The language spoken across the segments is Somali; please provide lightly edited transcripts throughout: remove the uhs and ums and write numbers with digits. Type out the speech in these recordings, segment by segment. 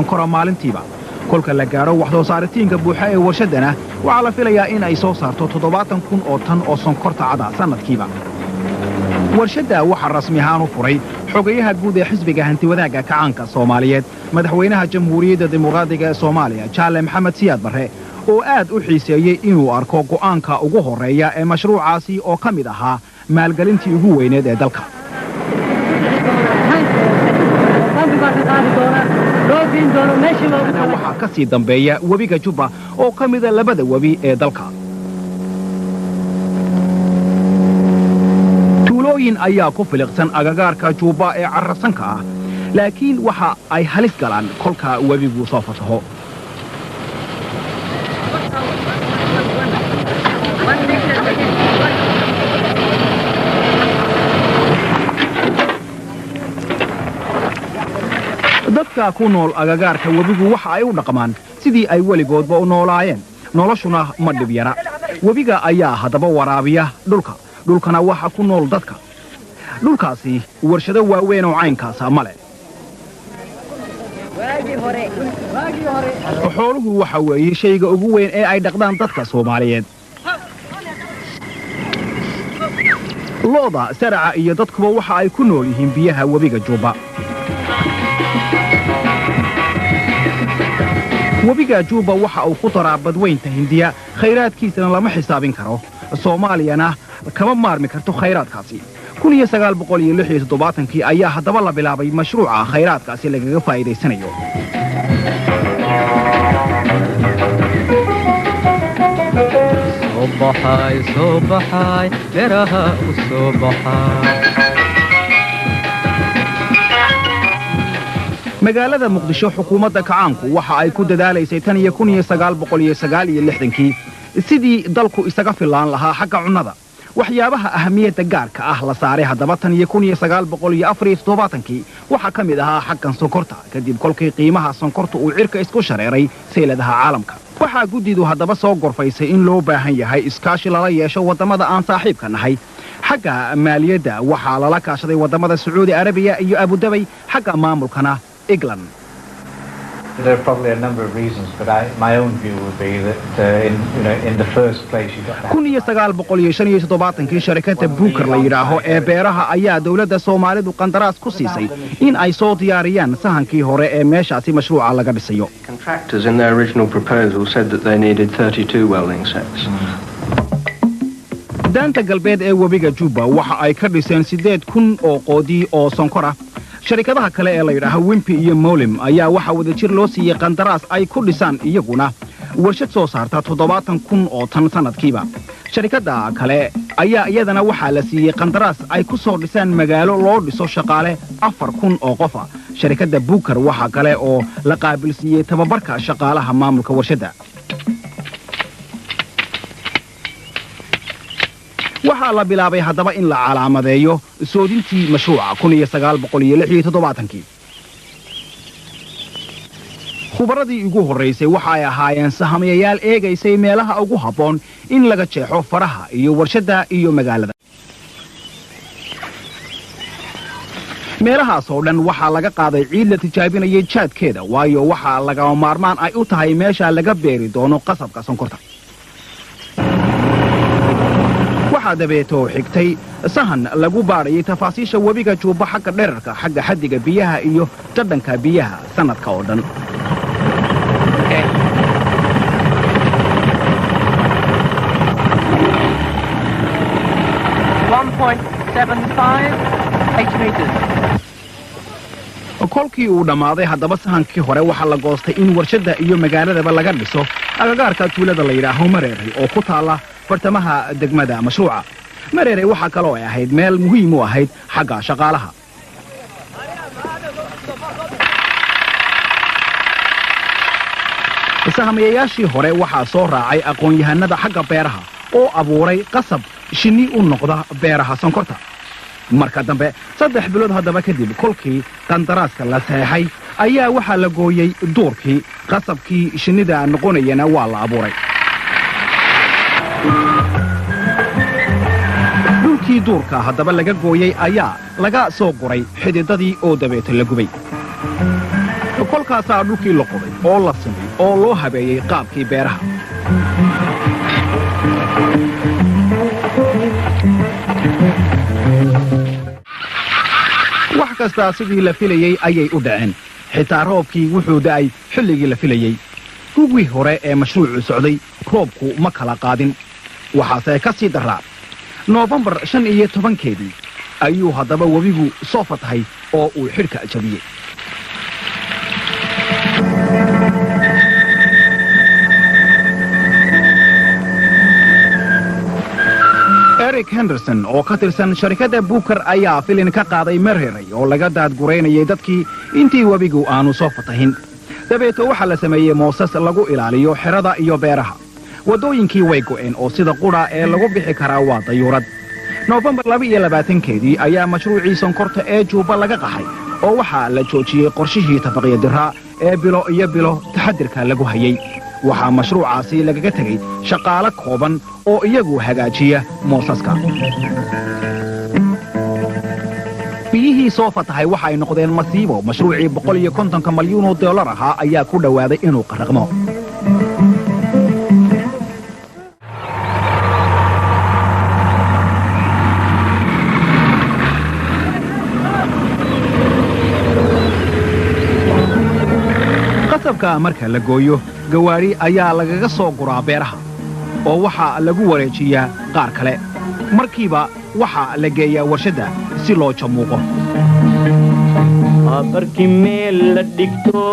sonkora maalintiiba kolka la gaaro wax soo saaritaanka buuxa ee warshadana waxa la filayaa in ay soo saarto 70,000 oo tan oo sonkorta cada sanadkiiba warshada waxa rasmi ahaan u furay xogayaha guud ee xisbiga hantiwadaaga kacaanka Soomaaliyeed madaxweynaha jamhuuriyadda dimuqraadiga ee Soomaaliya Jaale Maxamed Siyaad Barre oo aad u xiiseeyay inuu arko go'aanka ugu horeeya ee mashruucaasi oo kamid ahaa maalgelintii ugu weyneed ee dalka waxaa ka sii dambeeya webiga Juba oo ka mid ah labada webi ee dalka tuulooyin ayaa ku filiqsan agagaarka Juba ee carrasanka ah laakiin waxa ay halis galaan kolka webigu soo fataho dadka ku nool agagaarka webigu waxa ay u dhaqmaan sidii ay weligoodba u noolaayeen noloshuna ma dhib yara webiga ayaa hadaba waraabiya dhulkana waxa ku nool dadka dhulkaasi warshado waaweyn oo caynkaas ma leh xooluhu waxa weeye shayga ugu weyn ee ay dhaqdaan dadka Soomaaliyeed looda saraca iyo dadkuba waxa ay ku nool yihiin biyaha webiga Juba webiga Juba waxa uu ku daraa badweynta Hindiya khayraadkiisana lama xisaabin karo Soomaaliyana kama maarmi karto khayraadkaasi 1976 ayaa hadaba la bilaabay mashruuca khayraadkaasi lagaga faa'iideysanayo صبحاي بيرها وصبحاي magaalada Muqdisho xukuumadda kacaanku waxa ay ku dadaalaysay tan iyo 1969 sidii dalku isaga filaan lahaa xagga cunnada waxyaabaha ahamiyadda gaarka ah la saaray hadaba tan iyo 1974 waxa kamid ahaa xaggan sonkorta kadib kolkii qiimaha sonkorta uu cirka isku shareeray seeladaha caalamka waxa gudidu hadaba soo gorfaysay in loo baahan yahay iskaashi lala yeesho wadamada aan saaxiibka nahay xagga maaliyadda waxa lala kaashaday wadamada Saudi Arabia iyo Abu Dhabi xagga maamulkana England. There are probably a number of reasons, but my own view would be that in the first place you got to 1975 shirkadda Booker la yiraahdo ee beeraha ayaa dawladda Soomaalidu qandaraas ku siisay in ay soo diyaariyaan sahankii hore ee meeshaasi mashruuca laga dhisayo. Contractors in their original proposal said that they needed 32 welding sets. Daanta galbeed ee webiga Juba waxa ay ka dhiseen 8,000 oo qoodi oo sonkora shirkadaha kale ee la yiraahdo Wimpy iyo Molim ayaa waxa wadajir loo siiyay qandaraas ay ku dhisaan iyaguna warshad soo saarta 70,000 oo tan sanadkiiba shirkadda kale ayaa iyadana waxa la siiyay qandaraas ay ku soo dhisaan magaalo loo dhiso shaqaale 4,000 oo qof shirkadda Booker waxa kale oo la qaabilsiiyay tababarka shaqaalaha maamulka warshadda waxa la bilaabay hadaba in la calaamadeeyo soodintii mashruuca 1976 khubaradii ugu horeysay waxa ay ahaayeen sahamiyayaal eegaysay meelaha ugu habboon in laga jeexo faraha iyo warshada iyo magaalada meelahaas oo dhan waxa laga qaaday ciid la tijaabinayay jaadkeeda waayo waxa laga maarmaan ay u tahay meesha laga beeri doono qasabka sonkorta waxa dabeeto xigtay sahan lagu baarayay tafaasiisha webiga Juba xagga dhererka xagga xadiga biyaha iyo dhadhanka biyaha sanadka oo dhan kolkii uu dhamaaday hadaba sahankii hore waxa la goostay in warshada iyo magaaladaba laga dhiso agagaarka tuulada la yiraahdo Mareere oo ku taala bartamaha degmada mashruuca Mareere waxa kale oo ay ahayd meel muhiim u ahayd xagga shaqaalaha sahamiyayaashii hore waxa soo raacay aqoon-yahanada xagga beeraha oo abuuray qasab shinni u noqda beeraha sonkorta marka dambe 3 bilood hadaba kadib kolkii qandaraaska la saxay ayaa waxa la gooyay duurkii qasabkii shinnida noqonayna waa la abuuray dhulkii duurka hadaba laga gooyay ayaa laga soo guray xididadii oo dabeeta la gubay kolkaasaa dhulkii la qoday oo la simay oo loo habeeyey qaabkii beeraha wax kastaa sidii la filayey ayay u dhaceen xitaa roobkii wuxuu da'ay xilligii la filayey gugii hore ee mashruucu socday roobku ma kala qaadin waxaase ka sii daraa noofembar 15 ayuu haddaba webigu soo fatahay oo uu xidhka jabiyey Eric Henderson oo ka tirsan sharikadda Booker ayaa filin ka qaaday Merheray oo laga daadgureynayay dadkii intii webigu aanu soo fatahin dabeeto waxaa la sameeyey moosas lagu ilaaliyo xerada iyo beeraha wadooyinkii way go'een oo sida qudha ee lagu bixi karaa waa dayuurad Noofembar 22 ayaa mashruucii sonkorta ee Juba laga qaxay oo waxaa la joojiyey qorshihii tafaqiyadiraa ee bilo iyo bilo taxadirka lagu hayay waxaa mashruucaasi lagaga tegey shaqaale kooban oo iyagu hagaajiya moosaska biyihii soo fatahay waxay noqdeen masiibo mashruucii $150 malyan ahaa ayaa ku dhowaaday inuu qaraqmo qasabka marka la gooyo gawaari ayaa lagaga soo guraa beeraha oo waxaa lagu wareejiyaa qaar kale markiiba waxaa la geeyaa warshadda si loo jamuuqo barkii meel la dhigto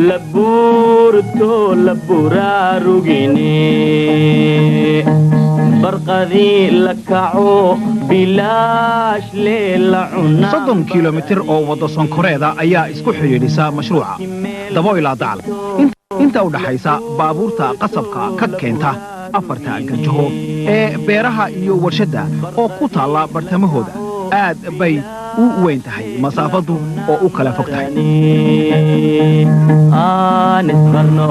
la buurto la buraarugine barqadii la kaco bilaash leela cunaa 30 kilomitir oo waddo sonkoreeda ayaa isku xidhiidhisa mashruuca dabo ilaa dacal inta u dhaxaysa baabuurta qasabka ka keenta afarta garjaho ee beeraha iyo warshadda oo ku taalla bartamahooda aad bay u weyn tahay masaafadu oo u kala fog tahay isbarno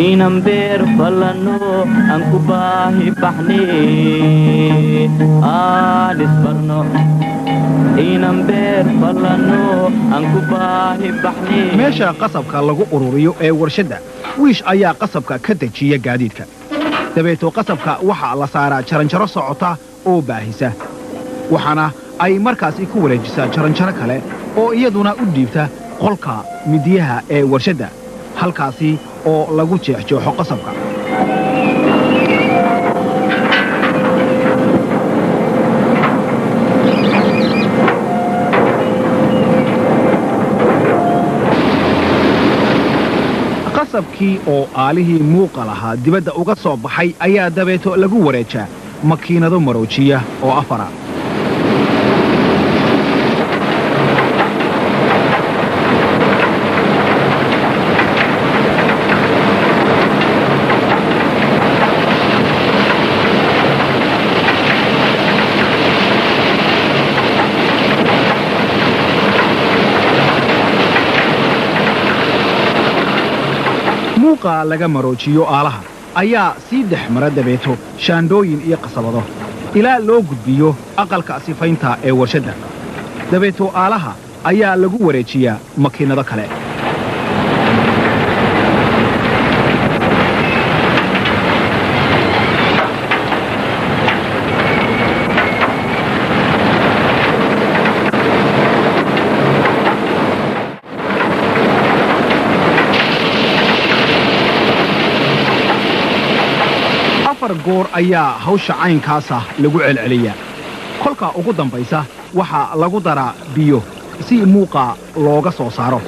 inaan beer falano aan ku baahi baxne isbarno inaan beer falano aan ku baahi baxne meesha qasabka lagu ururiyo ee warshadda wiish ayaa qasabka ka dejiya gaadiidka dabeeto qasabka waxaa la saaraa jaranjaro socota oo baahisa waxaana ay markaasi ku wareejisaa jaranjaro kale oo iyaduna u dhiibta qolka midiyaha ee warshadda halkaasi oo lagu jeexjeexo qasabka qasabkii oo aalihii muuqa lahaa dibadda uga soo baxay ayaa dabeeto lagu wareejaa makiinado maroojiya oo afara muuqa laga maroojiyo aalaha ayaa sii dhex mara dabeeto shaandhooyin iyo qasabado ilaa loo gudbiyo aqalka sifaynta ee warshadda dabeeto aalaha ayaa lagu wareejiyaa makiinado kale goor ayaa hawsha caynkaasa lagu celceliyaa kolka ugu dambaysa waxaa lagu daraa biyo si muuqa looga soo saaro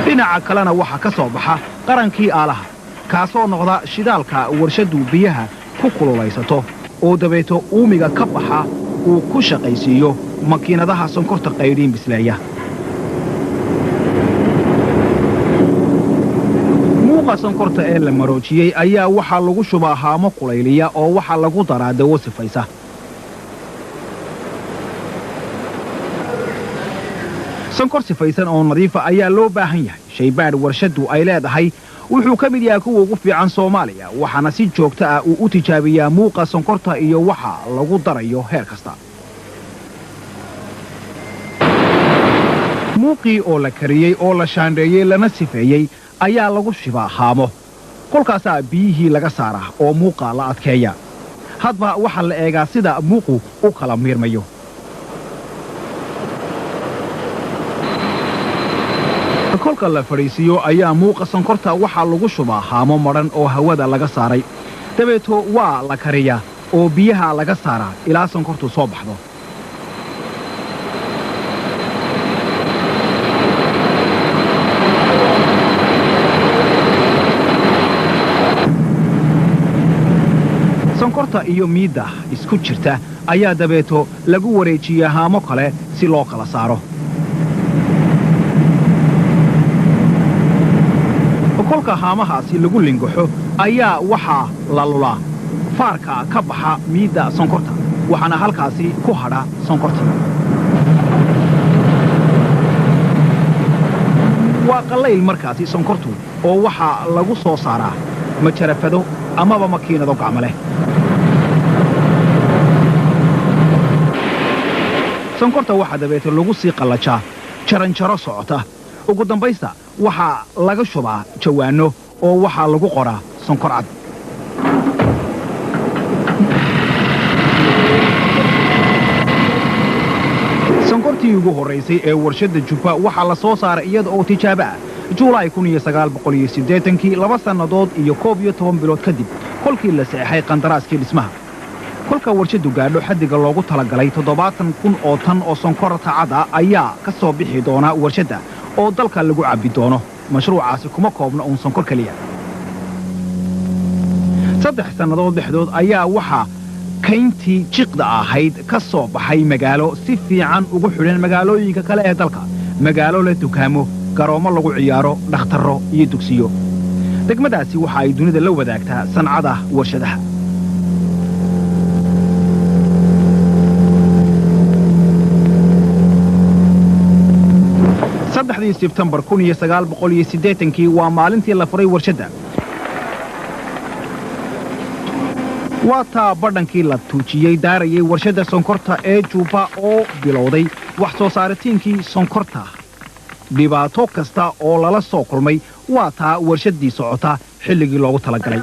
dhinaca kalena waxaa ka soo baxa qarankii aalaha kaasoo noqda shidaalka warshaddu biyaha ku kululaysato oo dabeeto uumiga ka baxa uu ku shaqaysiiyo makiinadaha sonkorta qaydhiin bisleeya muuqa sonkorta ee la maroojiyey ayaa waxaa lagu shubaa haamo kulayliya oo waxaa lagu daraa dawo sifaysa sonkor sifaysan oo nadiifa ayaa loo baahan yahay shaybaadh warshaddu ay leedahay wuxuu ka mid yahay kuwa ugu fiican Soomaaliya waxaana si joogto ah uu u tijaabiyaa muuqa sonkorta iyo waxa lagu darayo heer kasta muuqii oo la kariyey oo la shaandheeyey lana sifeeyey ayaa lagu shibaa haamo kolkaasaa biyihii laga saaraa oo muuqa la adkeeya hadba waxa la eegaa sida muuqu u kala miirmayo kolka la fariisiyo ayaa muuqa sonkorta waxa lagu shubaa haamo maran oo hawada laga saaray dabeeto waa la kariyaa oo biyaha laga saaraa ilaa sonkortu soo baxdo sonkorta iyo miidda isku jirta ayaa dabeeto lagu wareejiyaa haamo kale si loo kala saaro kolka haamahaasi lagu lingaxo ayaa waxaa la lulaa faarka ka baxa miidda sonkorta waxaana halkaasi ku hadha sonkorta waa qallayl markaasi sonkortu oo waxaa lagu soo saaraa majarafado amaba makiinado gacmo leh sonkorta waxaa dabeete lagu sii qallajaa jaranjaro socota ugu dambaysta waxaa laga shubaa jawaanno oo waxaa lagu qoraa sonkor cad sonkortii ugu horraysay ee warshadda Jubba waxaa la soo saaray iyada oo tijaabo ah Juulaay 1980 2 sannadood iyo 11 bilood kadib kolkii la saxeexay qandaraaskii dhismaha kolka warshadu gaadho xaddiga loogu talagalay 70,000 oo tan oo sonkorta cad ah ayaa ka soo bixi doona warshadda oo dalka lagu cabbi doono mashruucaasi kuma koobna uun sonkor kaliya 3 sannadood dhexdood ayaa waxaa kayntii jiqda ahayd ka soo baxay magaalo si fiican ugu xidhan magaalooyinka kale ee dalka magaalo leh dukaamo garoomo lagu ciyaaro dhakhtarro iyo dugsiyo degmadaasi waxa ay dunida la wadaagtaa sancada warshadaha Sebtembar 1980 waa maalintii la furay warshadda waa taa badhankii la tuujiyey daarayay warshadda sonkorta ee Jubba oo bilowday wax soo saaritiinkii sonkorta dhibaato kasta oo lala soo kulmay waa taa warshaddii socota xilligii loogu talagalay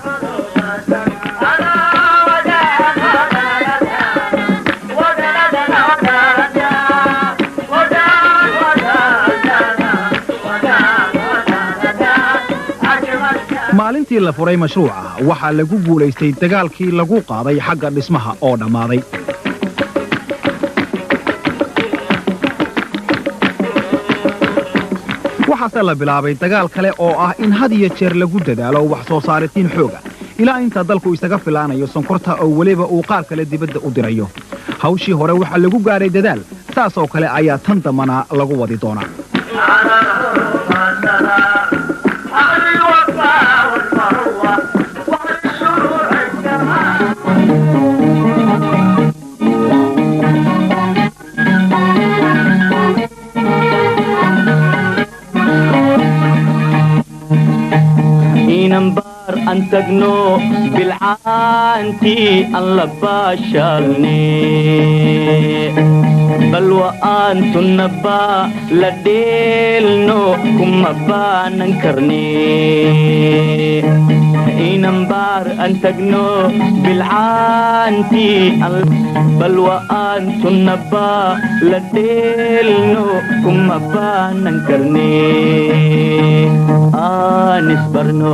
maalintii la furay mashruuca waxaa lagu guulaystay dagaalkii lagu qaaday xagga dhismaha oo dhammaaday waxaase la bilaabay dagaal kale oo ah in had iyo jeer lagu dadaalo wax soo saaritiin xooga ilaa inta dalku isaga filaanayo sonkorta oo weliba uu qaar kale dibadda u dirayo hawshii hore waxaa lagu gaaray dadaal saas oo kale ayaa tan dambana lagu wadi doonaa inambar an tagno bilcaantii an la baashalne balwa aantunaba la dheelno kuma baanan karne inambar an tagno bilcaantii balwa aantunaba la dheelno kuma baanan karne aan isbarno